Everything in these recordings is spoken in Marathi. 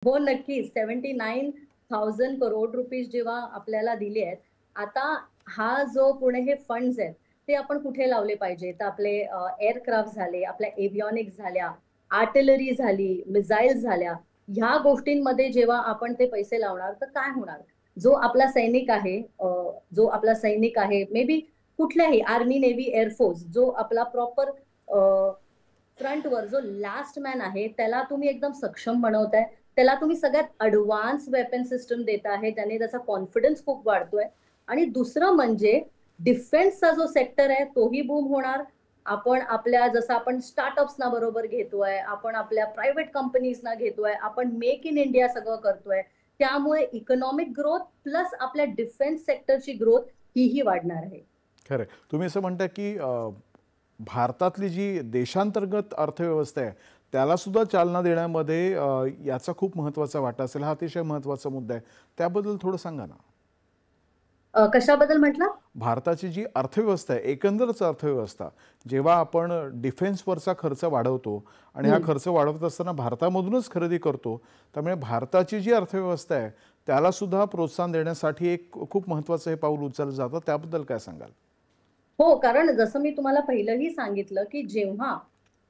हो, नक्कीच. 79,000 करोड रुपीज जेव्हा आपल्याला दिले आहेत, आता हा जो पुढे हे फंड्स आहेत, ते आपण कुठे लावले पाहिजे? तर आपले एअरक्राफ्ट झाले, आपल्या एव्हिओनिक्स झाल्या, आर्टिलरी झाली, मिसाईल्स झाल्या. ह्या गोष्टींमध्ये जेव्हा आपण ते पैसे लावणार, तर काय होणार? जो आपला सैनिक आहे, मे बी कुठल्याही आर्मी, नेव्ही, एअरफोर्स, जो आपला प्रॉपर फ्रंटवर जो लास्ट मॅन आहे, त्याला तुम्ही एकदम सक्षम बनवताय. त्याला तुम्ही सगळ्यात अडव्हान्स वेपन सिस्टम देत आहे, त्याने त्याचा कॉन्फिडन्स खूप वाढतोय. आणि दुसरं म्हणजे डिफेन्सचा जो सेक्टर आहे तोही बूम होणार. आपण आपल्या जसं आपण स्टार्टअप्सना बरोबर घेतोय, आपण आपल्या प्रायव्हेट कंपनीजना घेतोय, आपण मेक इन इंडिया सगळं करतोय. त्यामुळे इकॉनॉमिक ग्रोथ प्लस आपल्या डिफेन्स सेक्टरची ग्रोथ हीही वाढणार आहे. खरं आहे. तुम्ही असं म्हणता की भारतातली जी देशांतर्गत अर्थव्यवस्था आहे, त्याला सुद्धा चालना देण्यामध्ये याचा खूप महत्त्वाचा वाटा असेल. हा अतिशय महत्त्वाचा मुद्दा आहे. त्याबद्दल थोडं सांगा ना? कशाबद्दल म्हटलं? भारताची जी अर्थव्यवस्था आहे, एकंदरच अर्थव्यवस्था, जेव्हा आपण डिफेन्सवरचा खर्च वाढवतो आणि हा खर्च वाढवत असताना भारतामधूनच खरेदी करतो, त्यामुळे भारताची जी अर्थव्यवस्था आहे, त्याला सुद्धा प्रोत्साहन देण्यासाठी एक खूप महत्त्वाचं हे पाऊल उचललं जातं. त्याबद्दल काय सांगाल? हो, कारण जसं मी तुम्हाला पहिलंही सांगितलं, की जेव्हा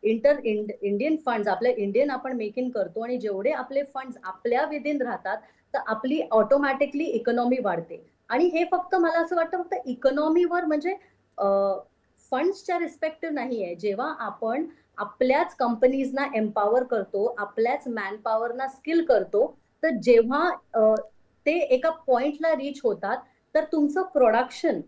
इंडियन फंड्स आपल्या इंडियन आपण मेक इन करतो आणि जेवढे आपले फंड्स आपल्या विदिन राहतात, तर आपली ऑटोमॅटिकली इकॉनॉमी वाढते. आणि हे फक्त मला असं वाटतं फक्त इकॉनॉमीवर म्हणजे फंड्सच्या रिस्पेक्टिव्ह नाहीये. जेव्हा आपण आपल्याच कंपनीजना एम्पॉवर करतो, आपल्याच मॅनपॉवरना स्किल करतो, तर जेव्हा ते एका पॉइंटला रीच होतात, तर तुमचं प्रोडक्शन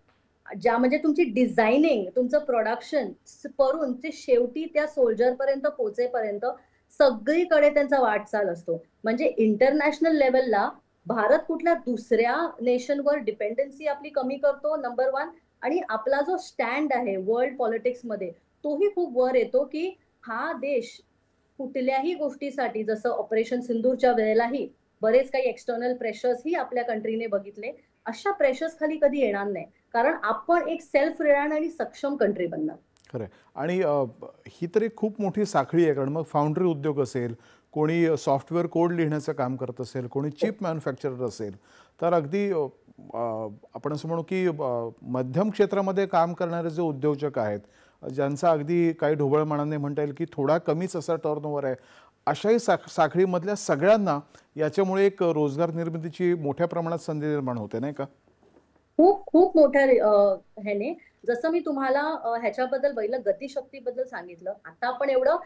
म्हणजे तुमची डिझायनिंग, तुमचं प्रोडक्शन करून ते शेवटी त्या सोल्जर पर्यंत पोहोचेपर्यंत सगळीकडे त्यांचा वाटचाल असतो. म्हणजे इंटरनॅशनल लेव्हलला भारत कुठल्या दुसऱ्या नेशनवर डिपेंडन्सी आपली कमी करतो, नंबर 1. आणि आपला जो स्टँड आहे वर्ल्ड पॉलिटिक्समध्ये, तोही खूप वर येतो, की हा देश कुठल्याही गोष्टीसाठी जसं ऑपरेशन सिंधूरच्या वेळेलाही बरेच काही एक्सटर्नल प्रेशर्सही आपल्या कंट्रीने बघितले. अशा प्रेशर्स खाली कधी येणार नाही. कारण आपण एक सेल्फ रिलायंट आणि सक्षम कंट्री बनणार. खरं आहे. आणि ही तर एक खूप मोठी साखळी आहे. कारण मग फाउंड्री उद्योग असेल, कोणी सॉफ्टवेअर कोड लिहिण्याचं काम करत असेल, कोणी हो. चिप मॅन्युफॅक्चरर असेल, तर अगदी आपण असं म्हणू की मध्यम क्षेत्रामध्ये काम करणारे जे उद्योजक आहेत, ज्यांचा अगदी काही ढोबळमानाने म्हणता येईल की थोडा कमीच असा टर्नओव्हर आहे, अशाही साखळीमधल्या सगळ्यांना याच्यामुळे एक रोजगार निर्मितीची मोठ्या प्रमाणात संधी निर्माण होते, नाही का? खूप खूप मोठ्या ह्याने जसं मी तुम्हाला ह्याच्याबद्दल पहिलं गतिशक्तीबद्दल सांगितलं. आता आपण एवढं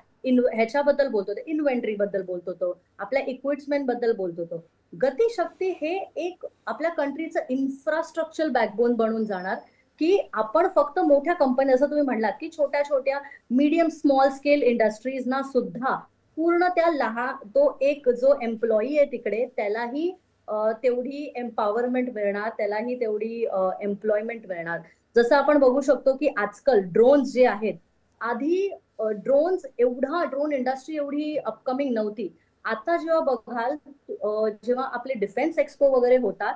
ह्याच्याबद्दल बोलतो, इन्व्हेंटरी बद्दल बोलतो तो, आपल्या इक्विपमेंट बद्दल बोलतो तो. गतिशक्ती हे एक आपल्या कंट्रीचं इन्फ्रास्ट्रक्चर बॅकबोन बनून जाणार, की आपण फक्त मोठ्या कंपनी जसं तुम्ही म्हणलात, की छोट्या-छोट्या मीडियम स्मॉल स्केल इंडस्ट्रीजना सुद्धा पूर्ण त्या तो एक जो एम्प्लॉयी आहे तिकडे त्यालाही तेवढी एम्पॉवरमेंट मिळणार, त्यालाही तेवढी एम्प्लॉयमेंट मिळणार. जसं आपण बघू शकतो, की आजकाल ड्रोन्स जे आहेत, आधी ड्रोन इंडस्ट्री एवढी अपकमिंग नव्हती. आता जेव्हा बघाल जेव्हा आपले डिफेन्स एक्स्पो वगैरे होतात,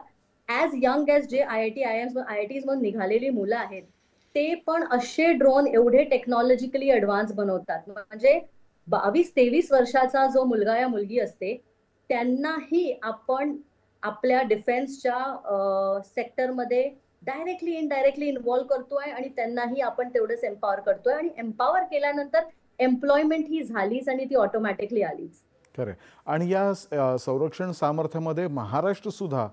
ॲज यंग ॲज जे आय-आय-टीज मधून निघालेली मुलं आहेत, ते पण असे ड्रोन एवढे टेक्नॉलॉजिकली ॲडव्हान्स बनवतात. म्हणजे 22-23 वर्षाचा जो मुलगा या मुलगी असते, त्यांनाही आपण आपल्या डिफेन्सच्या सेक्टरमध्ये डायरेक्टली इनडायरेक्टली इन्व्हॉल्व करतोय आणि त्यांनाही आपण तेवढंच एम्पॉवर करतोय आणि एम्पॉवर केल्यानंतर एम्प्लॉयमेंट ही झालीच आणि ती ऑटोमॅटिकली आलीच. खरं आहे. आणि या संरक्षण सामर्थ्यामध्ये महाराष्ट्र सुद्धा